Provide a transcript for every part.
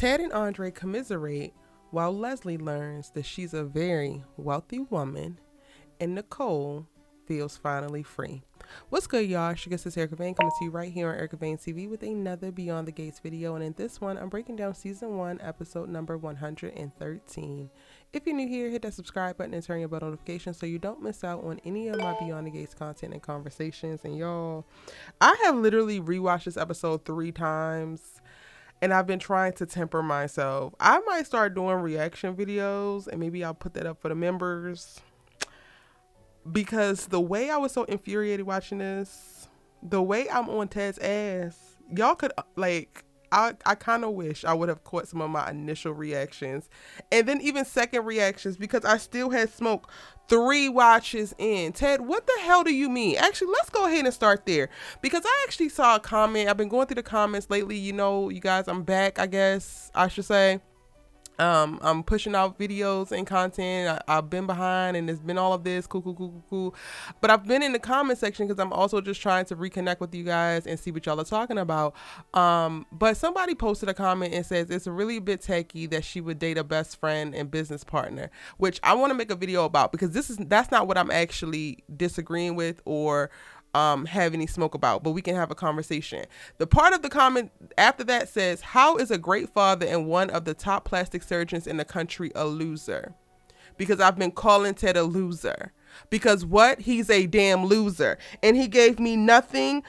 Ted and Andre commiserate while Leslie learns that she's a very wealthy woman and Nicole feels finally free. What's good, y'all? It's your guest is Erica Vane, coming to you right here on Erica Vane TV with another Beyond the Gates video. And in this one, I'm breaking down season 1, episode number 113. If you're new here, hit that subscribe button and turn your bell notifications so you don't miss out on any of my Beyond the Gates content and conversations. And y'all, I have literally rewatched this episode 3 times. And I've been trying to temper myself. I might start doing reaction videos and maybe I'll put that up for the members. Because the way I was so infuriated watching this, the way I'm on Ted's ass, y'all could I kind of wish I would have caught some of my initial reactions and then even second reactions because I still had smoke 3 watches in. Ted, what the hell do you mean? Actually, let's go ahead and start there because I actually saw a comment. I've been going through the comments lately. You know, you guys, I'm back, I guess I should say. I'm pushing out videos and content. I've been behind and it's been all of this cool. But I've been in the comment section because I'm also just trying to reconnect with you guys and see what y'all are talking about. But somebody posted a comment and says it's a really bit techie that she would date a best friend and business partner, which I want to make a video about because that's not what I'm actually disagreeing with or have any smoke about, but we can have a conversation. The part of the comment after that says, how is a great father and one of the top plastic surgeons in the country a loser? Because I've been calling Ted a loser. Because what? He's a damn loser. And he gave me nothing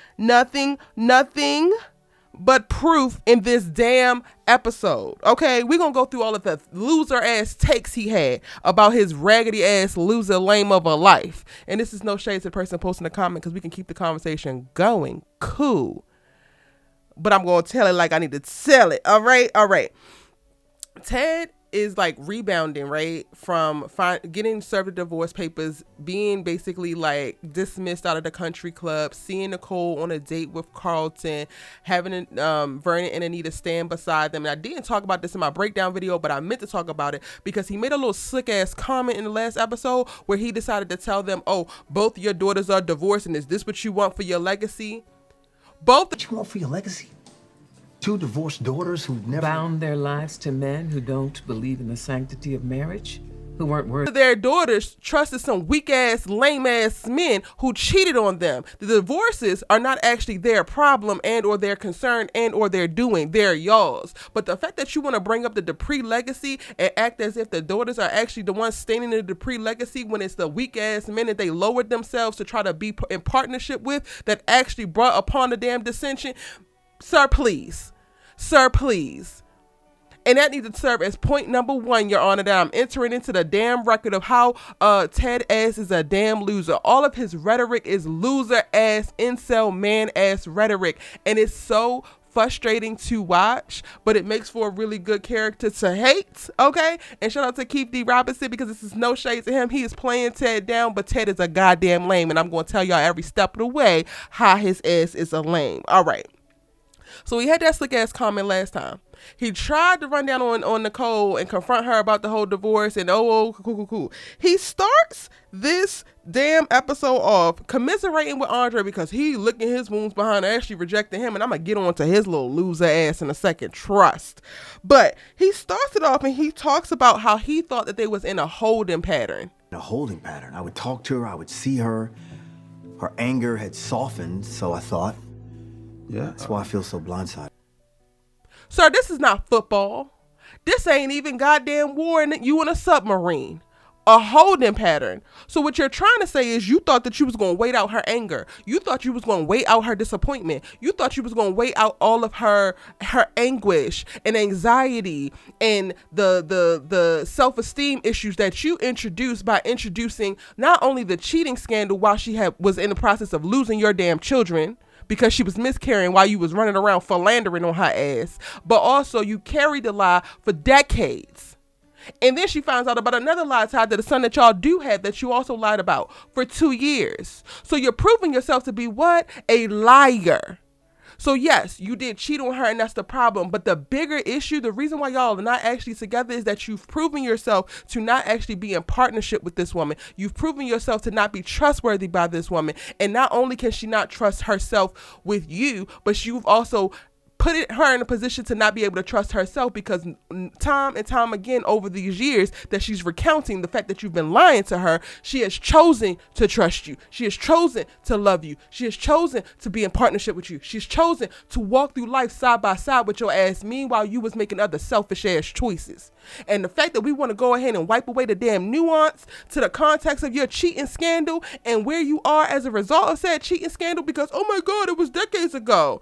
but proof in this damn episode. Okay, we're gonna go through all of the loser ass takes he had about his raggedy ass loser lame of a life. And this is no shade to the person posting the comment because we can keep the conversation going. Cool. But I'm gonna tell it like I need to tell it. All right. Ted is like rebounding, right, from getting served the divorce papers, being basically like dismissed out of the country club, seeing Nicole on a date with Carlton, having Vernon and Anita stand beside them. And I didn't talk about this in my breakdown video, but I meant to talk about it because he made a little slick ass comment in the last episode where he decided to tell them, oh, both your daughters are divorced and is this what you want for your legacy? What you want for your legacy? 2 divorced daughters who never bound their lives to men who don't believe in the sanctity of marriage, who weren't worth their daughters trusted some weak ass, lame ass men who cheated on them. The divorces are not actually their problem and or their concern and or their doing. They're y'all's. But the fact that you want to bring up the Dupree legacy and act as if the daughters are actually the ones staining the Dupree legacy when it's the weak ass men that they lowered themselves to try to be in partnership with that actually brought upon the damn dissension. Sir, please. And that needs to serve as point number 1, Your Honor, that I'm entering into the damn record of how Ted ass is a damn loser. All of his rhetoric is loser ass, incel man ass rhetoric. And it's so frustrating to watch, but it makes for a really good character to hate, okay? And shout out to Keith D. Robinson because this is no shade to him. He is playing Ted down, but Ted is a goddamn lame. And I'm going to tell y'all every step of the way how his ass is a lame. All right. So he had that slick ass comment last time. He tried to run down on Nicole and confront her about the whole divorce and cool. He starts this damn episode off commiserating with Andre because he licking his wounds behind actually rejecting him, and I'm gonna get on to his little loser ass in a second, trust. But he starts it off and he talks about how he thought that they was in a holding pattern. a holding pattern. I would talk to her, I would see her. Her anger had softened, so I thought. Yeah. That's why I feel so blindsided. Sir, this is not football. This ain't even goddamn war and you in a submarine. A holding pattern. So what you're trying to say is you thought that you was going to wait out her anger. You thought you was going to wait out her disappointment. You thought you was going to wait out all of her anguish and anxiety and the self-esteem issues that you introduced by introducing not only the cheating scandal while she was in the process of losing your damn children, because she was miscarrying while you was running around philandering on her ass, but also you carried the lie for decades. And then she finds out about another lie tied to the son that y'all do have that you also lied about for 2 years. So you're proving yourself to be what? A liar. So yes, you did cheat on her and that's the problem. But the bigger issue, the reason why y'all are not actually together is that you've proven yourself to not actually be in partnership with this woman. You've proven yourself to not be trustworthy by this woman. And not only can she not trust herself with you, but you've also putting her in a position to not be able to trust herself, because time and time again over these years that she's recounting the fact that you've been lying to her, she has chosen to trust you. She has chosen to love you. She has chosen to be in partnership with you. She's chosen to walk through life side by side with your ass. Meanwhile, you was making other selfish ass choices. And the fact that we want to go ahead and wipe away the damn nuance to the context of your cheating scandal and where you are as a result of said cheating scandal, because, oh my God, it was decades ago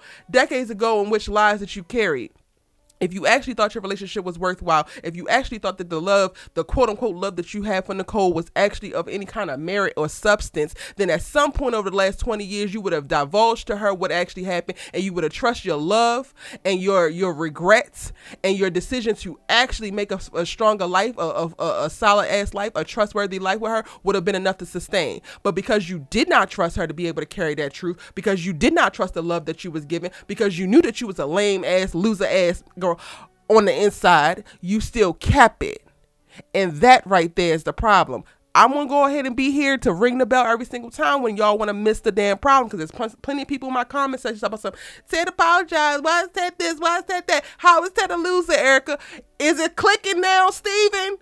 in which lies that you carried. If you actually thought your relationship was worthwhile, if you actually thought that the love, the quote unquote love that you had for Nicole was actually of any kind of merit or substance, then at some point over the last 20 years, you would have divulged to her what actually happened, and you would have trusted your love and your regrets and your decision to actually make a stronger life, a solid ass life, a trustworthy life with her would have been enough to sustain. But because you did not trust her to be able to carry that truth, because you did not trust the love that you was given, because you knew that you was a lame ass, loser ass girl on the inside, you still kept it. And that right there is the problem. I'm going to go ahead and be here to ring the bell every single time when y'all want to miss the damn problem, because there's plenty of people in my comment section talking about some, Ted apologize, why is that this, why is that that, how is Ted a loser, Erica? Is it clicking now, Steven?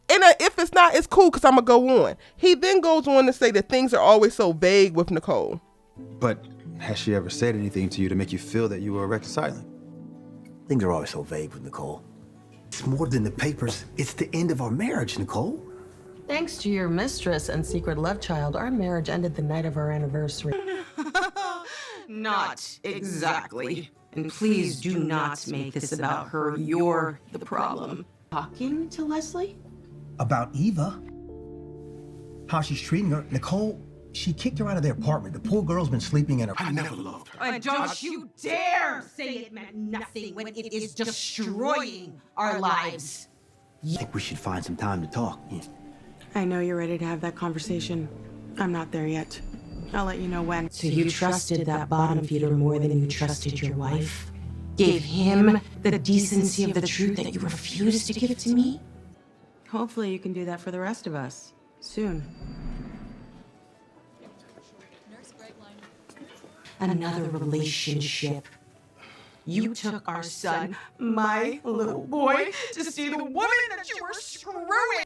And if it's not, it's cool, because I'm going to go on. He then goes on to say that things are always so vague with Nicole. But has she ever said anything to you to make you feel that you were reconciling? Things are always so vague with Nicole. It's more than the papers. It's the end of our marriage, Nicole. Thanks to your mistress and secret love child, our marriage ended the night of our anniversary. Not exactly. And please do not make this about her. You're the problem. Talking to Leslie? About Eva. How she's treating her. Nicole, she kicked her out of their apartment. The poor girl's been sleeping in her. I never loved her. And don't you dare say it meant nothing when it is destroying our lives. I think we should find some time to talk. Yeah. I know you're ready to have that conversation. I'm not there yet. I'll let you know when. So you trusted that bottom feeder more than you trusted your wife? Gave him the decency of the truth that you refused to give to me? Hopefully you can do that for the rest of us. Soon. Another relationship. You took our son, my little boy, to see the woman that you were screwing.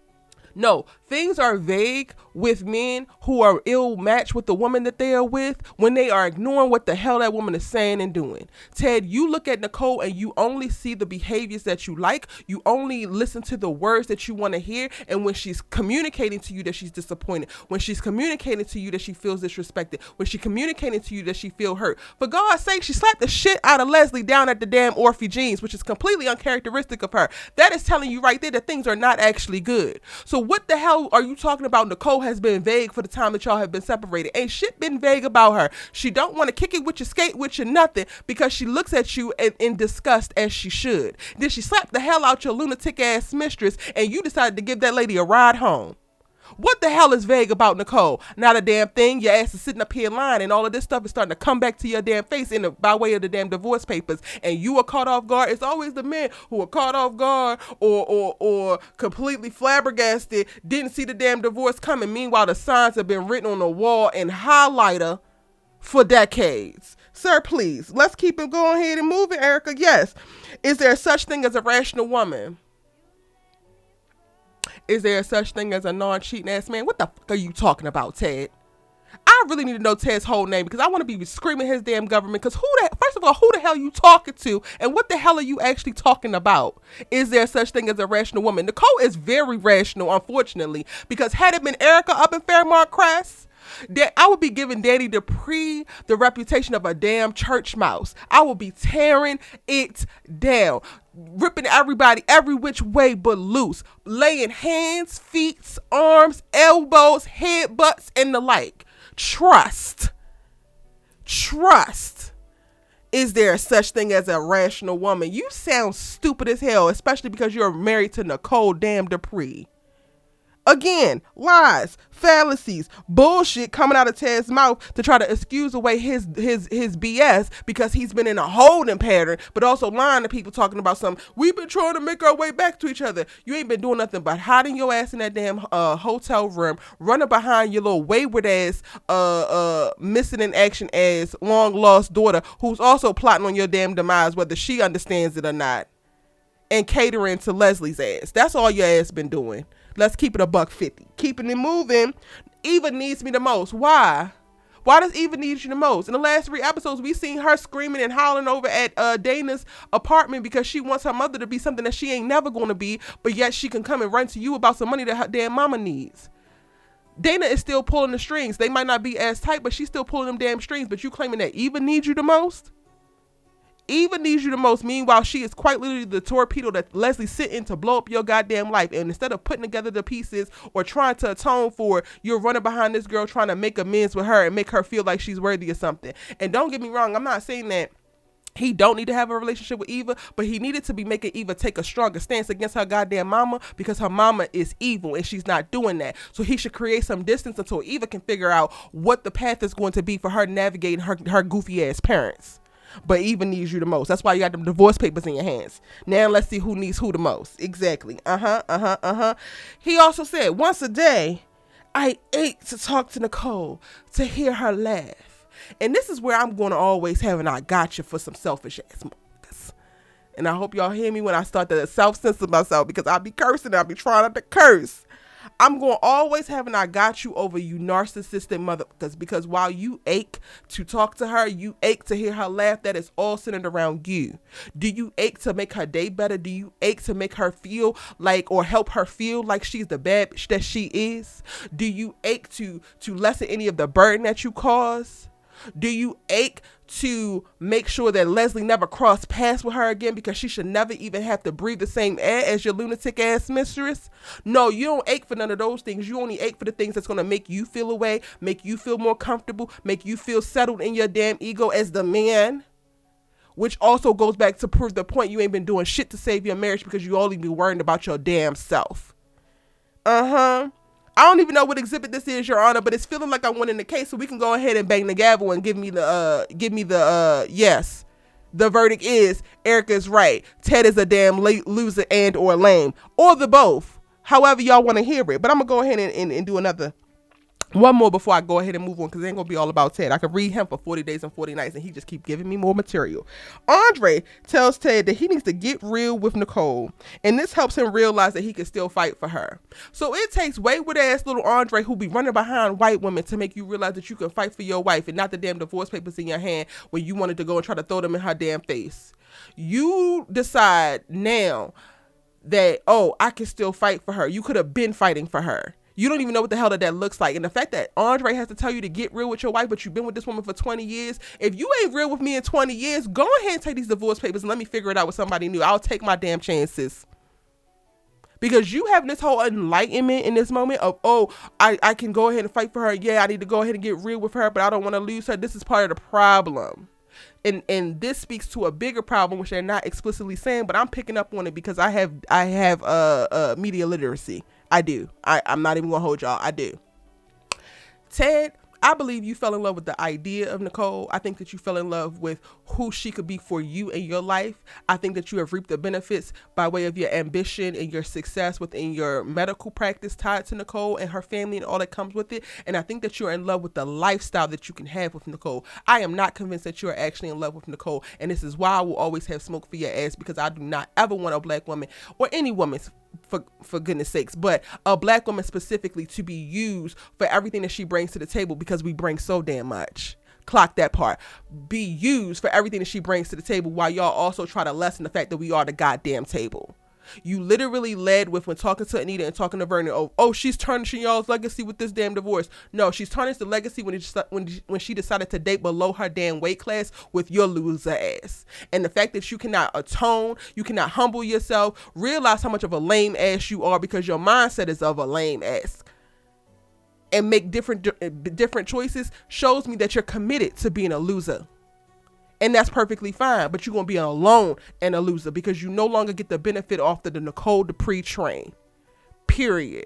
No, things are vague with men who are ill matched with the woman that they are with when they are ignoring what the hell that woman is saying and doing. Ted, you look at Nicole and you only see the behaviors that you like. You only listen to the words that you want to hear. And when she's communicating to you that she's disappointed, when she's communicating to you that she feels disrespected, when she's communicating to you that she feel hurt, for God's sake, she slapped the shit out of Leslie down at the damn Orphe Jeans, which is completely uncharacteristic of her. That is telling you right there that things are not actually good. So what the hell are you talking about? Nicole has been vague for the time that y'all have been separated. Ain't shit been vague about her. She don't want to kick it with your skate with your nothing, because she looks at you in disgust, as she should. Then she slapped the hell out your lunatic ass mistress, and you decided to give that lady a ride home. What the hell is vague about Nicole? Not a damn thing. Your ass is sitting up here lying, and all of this stuff is starting to come back to your damn face by way of the damn divorce papers. And you are caught off guard. It's always the men who are caught off guard or completely flabbergasted, didn't see the damn divorce coming. Meanwhile, the signs have been written on the wall in highlighter for decades. Sir, please, let's keep it going ahead and moving, Erica. Yes. Is there such thing as a rational woman? Is there such thing as a non-cheating ass man? What the fuck are you talking about, Ted? I really need to know Ted's whole name, because I want to be screaming his damn government, because first of all, who the hell are you talking to, and what the hell are you actually talking about? Is there such thing as a rational woman? Nicole is very rational, unfortunately, because had it been Erica up in Fairmont Crest, I would be giving Dani Dupree the reputation of a damn church mouse. I would be tearing it down, ripping everybody every which way but loose, laying hands, feet, arms, elbows, headbutts, and the like. Trust. Is there such thing as a rational woman? You sound stupid as hell, especially because you're married to Nicole damn Dupree. Again, lies, fallacies, bullshit coming out of Ted's mouth to try to excuse away his BS because he's been in a holding pattern, but also lying to people talking about something. We've been trying to make our way back to each other. You ain't been doing nothing but hiding your ass in that damn hotel room, running behind your little wayward ass, missing in action ass, long lost daughter who's also plotting on your damn demise, whether she understands it or not, and catering to Leslie's ass. That's all your ass been doing. Let's keep it $150. Keeping it moving. Eva needs me the most. Why? Why does Eva need you the most? In the last 3 episodes, we seen her screaming and howling over at Dana's apartment because she wants her mother to be something that she ain't never going to be, but yet she can come and run to you about some money that her damn mama needs. Dana is still pulling the strings. They might not be as tight, but she's still pulling them damn strings, but you claiming that Eva needs you the most? Eva needs you the most. Meanwhile, she is quite literally the torpedo that Leslie sent in to blow up your goddamn life. And instead of putting together the pieces or trying to atone for it, you're running behind this girl trying to make amends with her and make her feel like she's worthy of something. And don't get me wrong, I'm not saying that he don't need to have a relationship with Eva, but he needed to be making Eva take a stronger stance against her goddamn mama because her mama is evil and she's not doing that. So he should create some distance until Eva can figure out what the path is going to be for her navigating her goofy ass parents. But Eva needs you the most. That's why you got them divorce papers in your hands. Now let's see who needs who the most. Exactly. He also said, once a day, I ate to talk to Nicole, to hear her laugh. And this is where I'm going to always have an I got you for some selfish ass motherfuckers. And I hope y'all hear me when I start to self-censor myself because I'll be cursing. I'll be trying not to curse. I'm going to always have an I got you over you narcissistic motherfuckers because while you ache to talk to her, you ache to hear her laugh, that is all centered around you. Do you ache to make her day better? Do you ache to make her feel like or help her feel like she's the bad bitch that she is? Do you ache to lessen any of the burden that you cause? Do you ache to make sure that Leslie never crossed paths with her again because she should never even have to breathe the same air as your lunatic ass mistress? No, you don't ache for none of those things. You only ache for the things that's going to make you feel away, make you feel more comfortable, make you feel settled in your damn ego as the man. Which also goes back to prove the point you ain't been doing shit to save your marriage because you only be worrying about your damn self. I don't even know what exhibit this is, Your Honor, but it's feeling like I'm winning the case, so we can go ahead and bang the gavel and give me the yes. The verdict is Erica's right. Ted is a damn loser and or lame, or the both. However y'all want to hear it. But I'm gonna go ahead and do one more before I go ahead and move on because it ain't gonna be all about Ted. I could read him for 40 days and 40 nights and he just keep giving me more material. Andre tells Ted that he needs to get real with Nicole and this helps him realize that he can still fight for her. So it takes wayward ass little Andre who be running behind white women to make you realize that you can fight for your wife and not the damn divorce papers in your hand when you wanted to go and try to throw them in her damn face. You decide now that, oh, I can still fight for her. You could have been fighting for her. You don't even know what the hell that looks like. And the fact that Andre has to tell you to get real with your wife, but you've been with this woman for 20 years. If you ain't real with me in 20 years, go ahead and take these divorce papers and let me figure it out with somebody new. I'll take my damn chances. Because you having this whole enlightenment in this moment of, oh, I can go ahead and fight for her. Yeah, I need to go ahead and get real with her, but I don't want to lose her. This is part of the problem. And this speaks to a bigger problem, which they're not explicitly saying, but I'm picking up on it because I have media literacy. I do. I'm not even gonna hold y'all. I do. Ted, I believe you fell in love with the idea of Nicole. I think that you fell in love with who she could be for you in your life. I think that you have reaped the benefits by way of your ambition and your success within your medical practice tied to Nicole and her family and all that comes with it. And I think that you're in love with the lifestyle that you can have with Nicole. I am not convinced that you are actually in love with Nicole. And this is why I will always have smoke for your ass because I do not ever want a black woman or any woman, for goodness sakes, but a black woman specifically to be used for everything that she brings to the table because we bring so damn much. Clock that part. Be used for everything that she brings to the table while y'all also try to lessen the fact that we are the goddamn table. You literally led with when talking to Anita and talking to Vernon, oh, she's tarnishing y'all's legacy with this damn divorce. No, she's tarnished the legacy when she decided to date below her damn weight class with your loser ass. And the fact that you cannot atone, you cannot humble yourself, realize how much of a lame ass you are because your mindset is of a lame ass. And make different choices shows me that you're committed to being a loser. And that's perfectly fine, but you're going to be alone and a loser because you no longer get the benefit off the Nicole Dupree train. Period.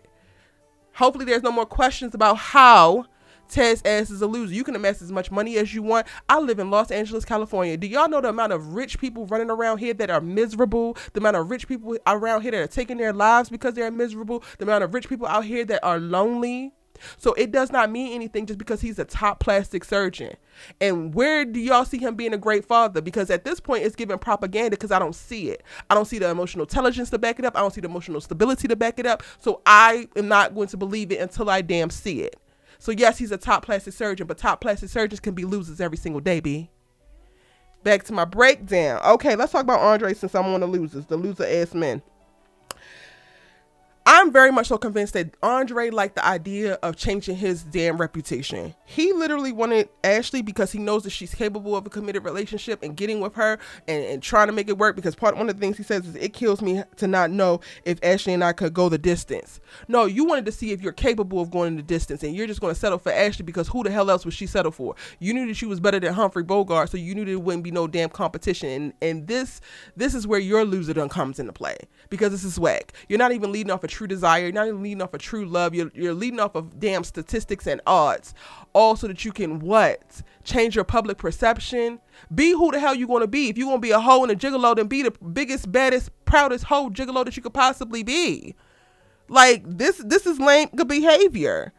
Hopefully there's no more questions about how Ted's ass is a loser. You can amass as much money as you want. I live in Los Angeles, California. Do y'all know the amount of rich people running around here that are miserable? The amount of rich people around here that are taking their lives because they're miserable? The amount of rich people out here that are lonely? So it does not mean anything just because he's a top plastic surgeon. And where do y'all see him being a great father? Because at this point it's giving propaganda because I don't see it. I don't see the emotional intelligence to back it up. I don't see the emotional stability to back it up. So I am not going to believe it until I damn see it. So yes, he's a top plastic surgeon, but top plastic surgeons can be losers every single day, B. Back to my breakdown. Okay, let's talk about Andre since I'm on the loser ass men. I'm very much so convinced that Andre liked the idea of changing his damn reputation. He literally wanted Ashley because he knows that she's capable of a committed relationship and getting with her and trying to make it work, because one of the things he says is, it kills me to not know if Ashley and I could go the distance. No, you wanted to see if you're capable of going the distance, and you're just going to settle for Ashley because who the hell else would she settle for? You knew that she was better than Humphrey Bogart, so you knew there wouldn't be no damn competition. And this is where your loser done comes into play, because this is whack. You're not even leading off a true desire. You're not even leading off a true love. You're leading off of damn statistics and odds, all so that you can what? Change your public perception. Be who the hell you going to be. If you're going to be a hoe and a gigolo, then be the biggest, baddest, proudest hoe gigolo that you could possibly be. Like, this is lame behavior.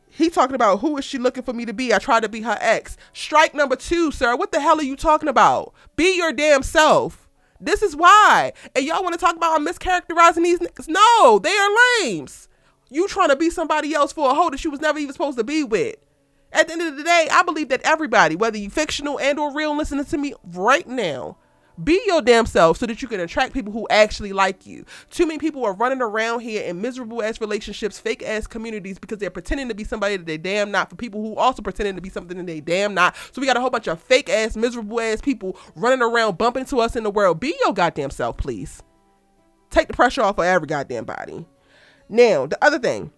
He talking about, who is she looking for me to be? I tried to be her ex. Strike number 2, sir. What the hell are you talking about? Be your damn self. This is why. And y'all want to talk about I'm mischaracterizing these niggas? No, they are lames. You trying to be somebody else for a hoe that you was never even supposed to be with. At the end of the day, I believe that everybody, whether you fictional and or real, listening to me right now, be your damn self so that you can attract people who actually like you. Too many people are running around here in miserable ass relationships, fake ass communities, because they're pretending to be somebody that they damn not, for people who also pretending to be something that they damn not. So we got a whole bunch of fake ass, miserable ass people running around bumping to us in the world. Be your goddamn self, please. Take the pressure off of every goddamn body. Now, the other thing,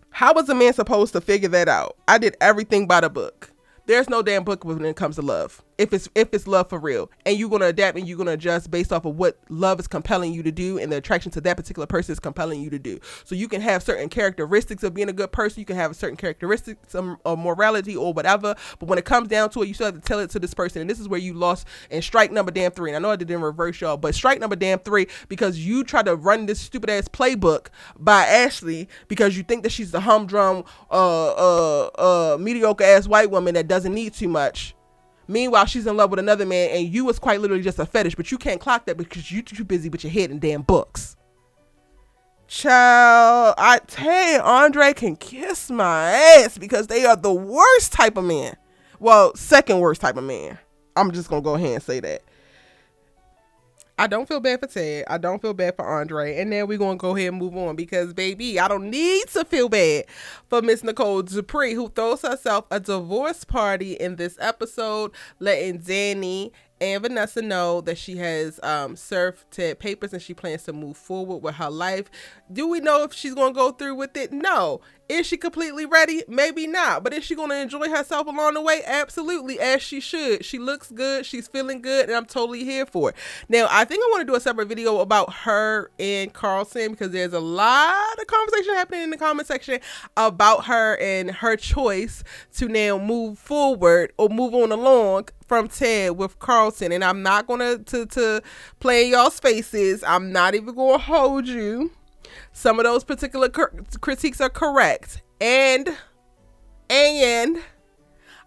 how was a man supposed to figure that out? I did everything by the book. There's no damn book when it comes to love. If it's love for real, and you're going to adapt and you're going to adjust based off of what love is compelling you to do and the attraction to that particular person is compelling you to do. So you can have certain characteristics of being a good person. You can have certain characteristics of morality or whatever. But when it comes down to it, you still have to tell it to this person. And this is where you lost in strike number damn 3. And I know I did it in reverse, y'all, but strike number damn 3, because you try to run this stupid ass playbook by Ashley because you think that she's the humdrum, mediocre ass white woman that doesn't need too much. Meanwhile, she's in love with another man, and you was quite literally just a fetish, but you can't clock that because you too busy with your head in damn books. Child, I tell you, Andre can kiss my ass because they are the worst type of man. Well, second worst type of man. I'm just going to go ahead and say that. I don't feel bad for Ted. I don't feel bad for Andre. And then we're going to go ahead and move on because, baby, I don't need to feel bad for Miss Nicole Dupree, who throws herself a divorce party in this episode, letting Dani and Vanessa know that she has served Ted papers and she plans to move forward with her life. Do we know if she's going to go through with it? No. Is she completely ready? Maybe not. But is she going to enjoy herself along the way? Absolutely, as she should. She looks good. She's feeling good, and I'm totally here for it. Now, I think I want to do a separate video about her and Carlson because there's a lot of conversation happening in the comment section about her and her choice to now move forward or move on along from Ted with Carlson. And I'm not going to play in y'all's faces. I'm not even going to hold you. Some of those particular critiques are correct. And I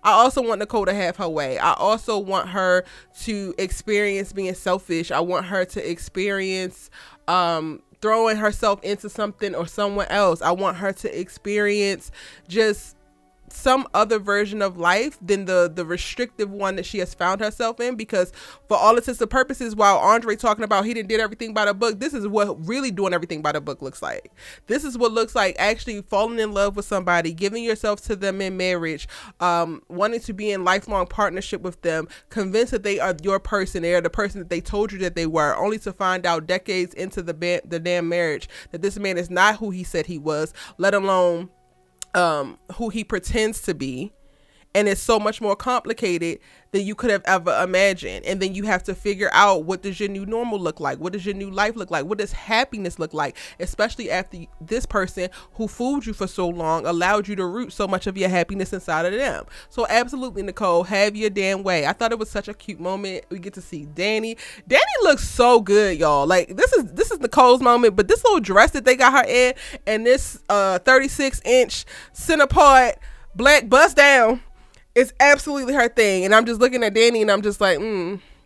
also want Nicole to have her way. I also want her to experience being selfish. I want her to experience throwing herself into something or someone else. I want her to experience just some other version of life than the restrictive one that she has found herself in, because for all intents and purposes, while Andre talking about he didn't did everything by the book, this is what really doing everything by the book looks like. This is what looks like actually falling in love with somebody, giving yourself to them in marriage, wanting to be in lifelong partnership with them, convinced that they are your person, they are the person that they told you that they were, only to find out decades into the damn marriage that this man is not who he said he was, let alone who he pretends to be. and it's so much more complicated than you could have ever imagined. And then you have to figure out, what does your new normal look like? What does your new life look like? What does happiness look like? Especially after this person who fooled you for so long allowed you to root so much of your happiness inside of them. So absolutely, Nicole, have your damn way. I thought it was such a cute moment. We get to see Dani. Dani looks so good, y'all. Like, this is Nicole's moment, but this little dress that they got her in, and this 36-inch center part black bust down, it's absolutely her thing. And I'm just looking at Dani and I'm just like,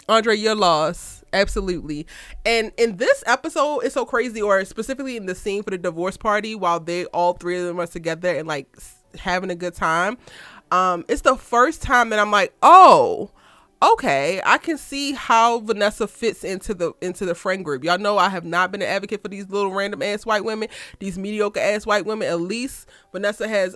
Andre, you're lost. Absolutely. And in this episode, it's so crazy, or specifically in the scene for the divorce party, while all three of them are together and like having a good time, it's the first time that I'm like, oh, okay, I can see how Vanessa fits into the friend group. Y'all know I have not been an advocate for these little random ass white women, these mediocre ass white women. At least Vanessa has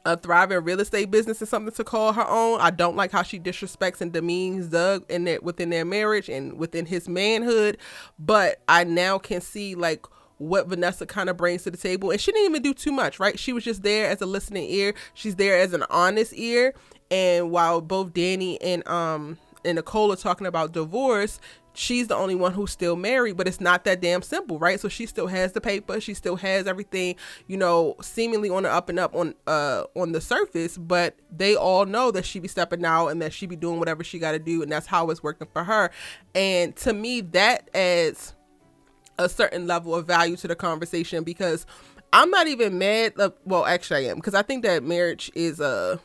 a thriving real estate business and something to call her own. I don't like how she disrespects and demeans Doug within their marriage and within his manhood, but I now can see like what Vanessa kind of brings to the table. And she didn't even do too much, right? She was just there as a listening ear. She's there as an honest ear. And while both Dani and Nicole are talking about divorce, she's the only one who's still married, but it's not that damn simple, right? So she still has the paper, she still has everything, seemingly on the up and up on the surface, but they all know that she be stepping out and that she be doing whatever she got to do, and that's how it's working for her. And to me, that adds a certain level of value to the conversation, because I'm not even mad. Well, actually I am, because I think that marriage is a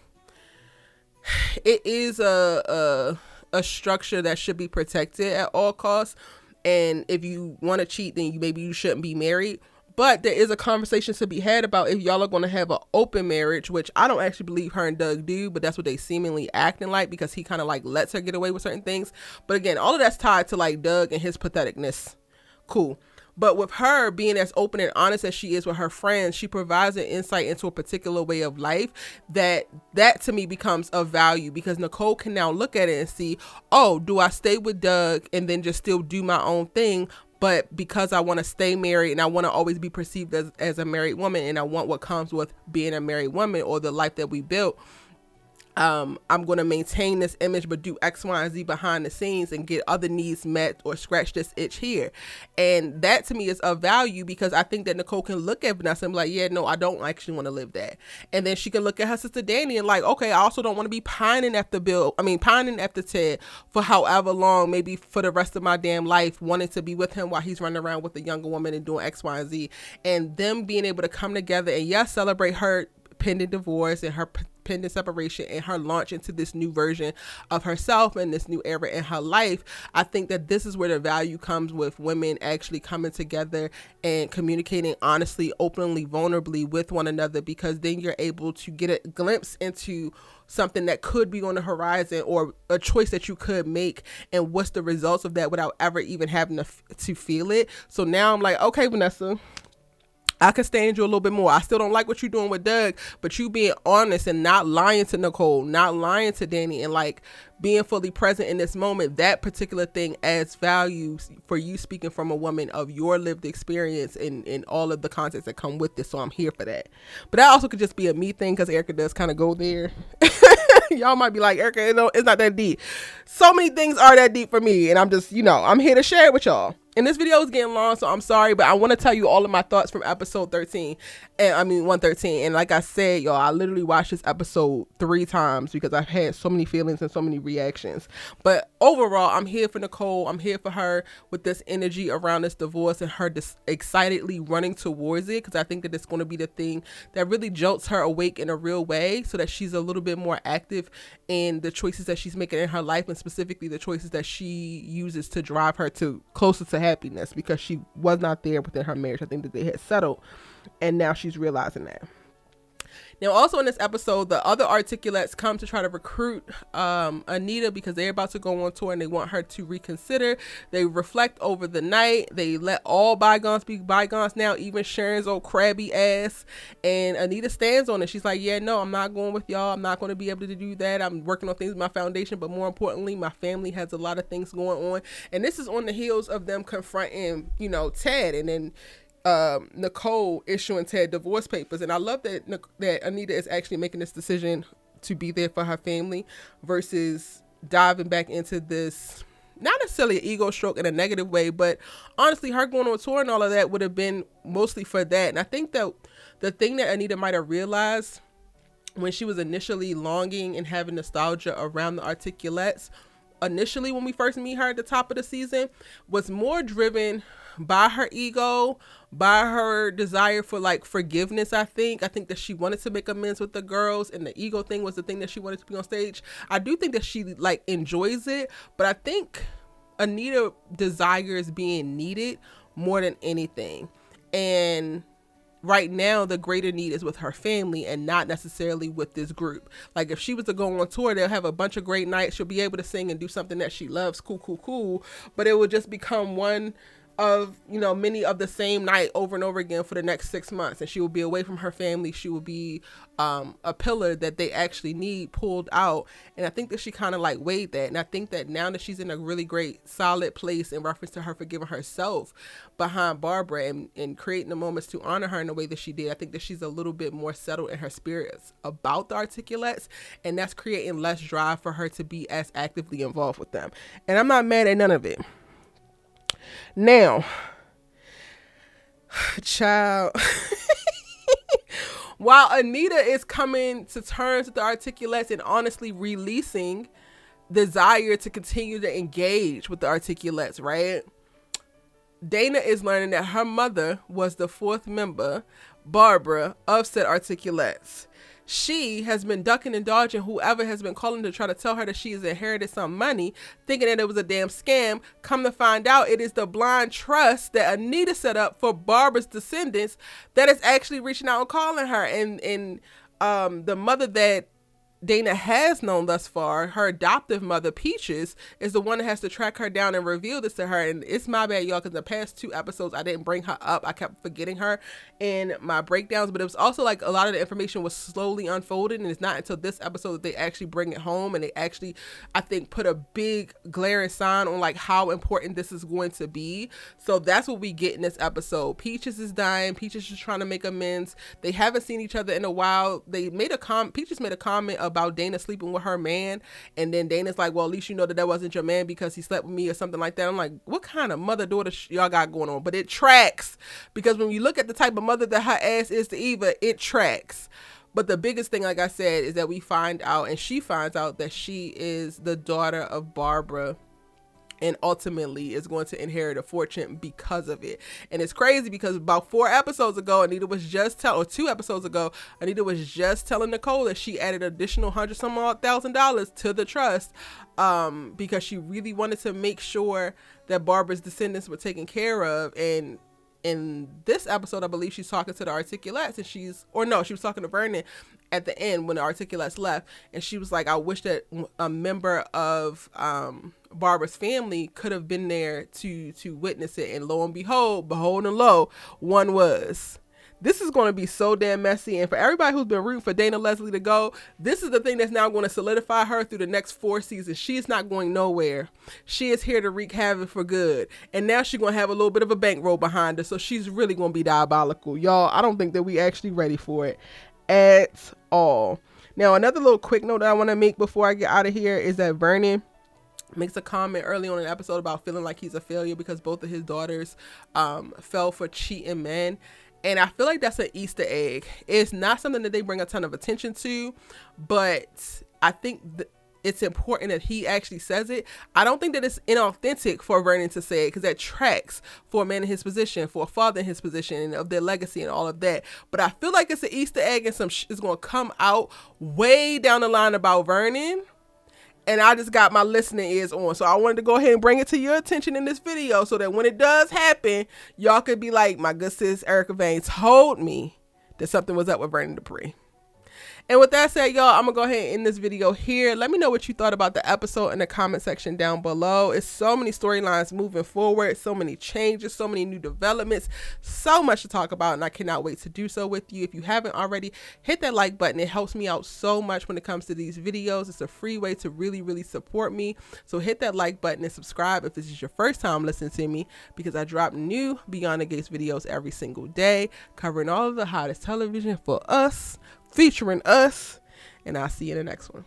structure that should be protected at all costs. And if you want to cheat, then maybe you shouldn't be married. But there is a conversation to be had about if y'all are going to have an open marriage, which I don't actually believe her and Doug do, but that's what they seemingly acting like, because he kind of like lets her get away with certain things. But again, all of that's tied to like Doug and his patheticness. Cool. But with her being as open and honest as she is with her friends, she provides an insight into a particular way of life that to me becomes of value, because Nicole can now look at it and see, oh, do I stay with Doug and then just still do my own thing? But because I want to stay married and I want to always be perceived as a married woman, and I want what comes with being a married woman or the life that we built, I'm going to maintain this image, but do X, Y, and Z behind the scenes and get other needs met or scratch this itch here. And that to me is of value, because I think that Nicole can look at Vanessa and be like, yeah, no, I don't actually want to live that. And then she can look at her sister Dani and like, okay, I also don't want to be pining after Ted for however long, maybe for the rest of my damn life, wanting to be with him while he's running around with a younger woman and doing X, Y, and Z. And them being able to come together and yes, celebrate her pending divorce and her pending separation and her launch into this new version of herself and this new era in her life. I think that this is where the value comes, with women actually coming together and communicating honestly, openly, vulnerably with one another, because then you're able to get a glimpse into something that could be on the horizon, or a choice that you could make, and what's the results of that without ever even having to feel it. So now I'm like, okay, Vanessa, I can stand you a little bit more. I still don't like what you're doing with Doug, but you being honest and not lying to Nicole, not lying to Dani, and like being fully present in this moment, that particular thing adds value for you, speaking from a woman of your lived experience and all of the context that come with this. So I'm here for that. But that also could just be a me thing, because Erica does kind of go there. Y'all might be like, Erica, it's not that deep. So many things are that deep for me, and I'm just, I'm here to share it with y'all. And this video is getting long, so I'm sorry, but I want to tell you all of my thoughts from episode 113. And like I said, y'all, I literally watched this episode 3 times because I've had so many feelings and so many reactions. But overall, I'm here for Nicole. I'm here for her with this energy around this divorce and her just excitedly running towards it, because I think that it's going to be the thing that really jolts her awake in a real way, so that she's a little bit more active in the choices that she's making in her life, and specifically the choices that she uses to drive her to closer to happiness, because she was not there within her marriage. I think that they had settled, and now she's realizing that. Now, also in this episode, the other articulates come to try to recruit Anita, because they're about to go on tour and they want her to reconsider. They reflect over the night. They let all bygones be bygones now, even Sharon's old crabby ass. And Anita stands on it. She's like, yeah, no, I'm not going with y'all. I'm not going to be able to do that. I'm working on things with my foundation, but more importantly, my family has a lot of things going on. And this is on the heels of them confronting, Ted, and then Nicole issuing Ted divorce papers. And I love that Anita is actually making this decision to be there for her family versus diving back into this, not necessarily an ego stroke in a negative way, but honestly, her going on tour and all of that would have been mostly for that. And I think that the thing that Anita might have realized when she was initially longing and having nostalgia around the Articulates, initially when we first meet her at the top of the season, was more driven by her ego, by her desire for like forgiveness. I think that she wanted to make amends with the girls, and the ego thing was the thing that she wanted to be on stage. I do think that she like enjoys it, but I think Anita desires being needed more than anything. And right now the greater need is with her family and not necessarily with this group. Like if she was to go on tour, they'll have a bunch of great nights, she'll be able to sing and do something that she loves, cool, but it will just become one of, you know, many of the same night over and over again for the next 6 months, and she will be away from her family. She will be a pillar that they actually need pulled out. And I think that she kind of like weighed that, and I think that now that she's in a really great solid place in reference to her forgiving herself behind Barbara and creating the moments to honor her in the way that she did, I think that she's a little bit more settled in her spirits about the Articulates, and that's creating less drive for her to be as actively involved with them. And I'm not mad at none of it. Now, child, while Anita is coming to terms with the Articulates and honestly releasing desire to continue to engage with the Articulates, right? Dana is learning that her mother was the 4th member, Barbara, of said Articulates. She has been ducking and dodging whoever has been calling to try to tell her that she has inherited some money, thinking that it was a damn scam. Come to find out, it is the blind trust that Anita set up for Barbara's descendants that is actually reaching out and calling her. And the mother that Dana has known thus far, her adoptive mother, Peaches, is the one that has to track her down and reveal this to her. And it's my bad, y'all, because the past 2 episodes, I didn't bring her up. I kept forgetting her in my breakdowns, but it was also like a lot of the information was slowly unfolded, and it's not until this episode that they actually bring it home, and they actually, I think, put a big glaring sign on like how important this is going to be. So that's what we get in this episode. Peaches is dying. Peaches is trying to make amends. They haven't seen each other in a while. They made Peaches made a comment about Dana sleeping with her man, and then Dana's like, well, at least you know that wasn't your man because he slept with me or something like that. I'm like, what kind of mother-daughter y'all got going on? But it tracks, because when you look at the type of mother that her ass is to Eva, it tracks. But the biggest thing, like I said, is that we find out, and she finds out, that she is the daughter of Barbara and ultimately is going to inherit a fortune because of it. And it's crazy because about 4 episodes ago, Anita was just or 2 episodes ago, Anita was just telling Nicole that she added additional $100,000 to the trust because she really wanted to make sure that Barbara's descendants were taken care of. And in this episode, I believe she's talking to the Articulates, and she was talking to Vernon at the end when the Articulates left, and she was like, I wish that a member of Barbara's family could have been there to witness it. And lo and behold and lo, one was. This is going to be so damn messy, and for everybody who's been rooting for Dana Leslie to go, this is the thing that's now going to solidify her through the next 4 seasons. She is not going nowhere. She is here to wreak havoc for good, and now she's going to have a little bit of a bankroll behind her, so she's really going to be diabolical. Y'all, I don't think that we actually ready for it at all. Now, another little quick note that I want to make before I get out of here is that Vernon makes a comment early on in the episode about feeling like he's a failure because both of his daughters fell for cheating men. And I feel like that's an Easter egg. It's not something that they bring a ton of attention to, but I think it's important that he actually says it. I don't think that it's inauthentic for Vernon to say it, because that tracks for a man in his position, for a father in his position, and of their legacy and all of that. But I feel like it's an Easter egg, and some is going to come out way down the line about Vernon. And I just got my listening ears on. So I wanted to go ahead and bring it to your attention in this video so that when it does happen, y'all could be like, my good sis Erica Vane told me that something was up with Vernon Dupree. And with that said, y'all, I'm going to go ahead and end this video here. Let me know what you thought about the episode in the comment section down below. It's so many storylines moving forward, so many changes, so many new developments, so much to talk about, and I cannot wait to do so with you. If you haven't already, hit that like button. It helps me out so much when it comes to these videos. It's a free way to really, really support me. So hit that like button and subscribe if this is your first time listening to me, because I drop new Beyond the Gates videos every single day, covering all of the hottest television for us, featuring us. and I'll see you in the next one.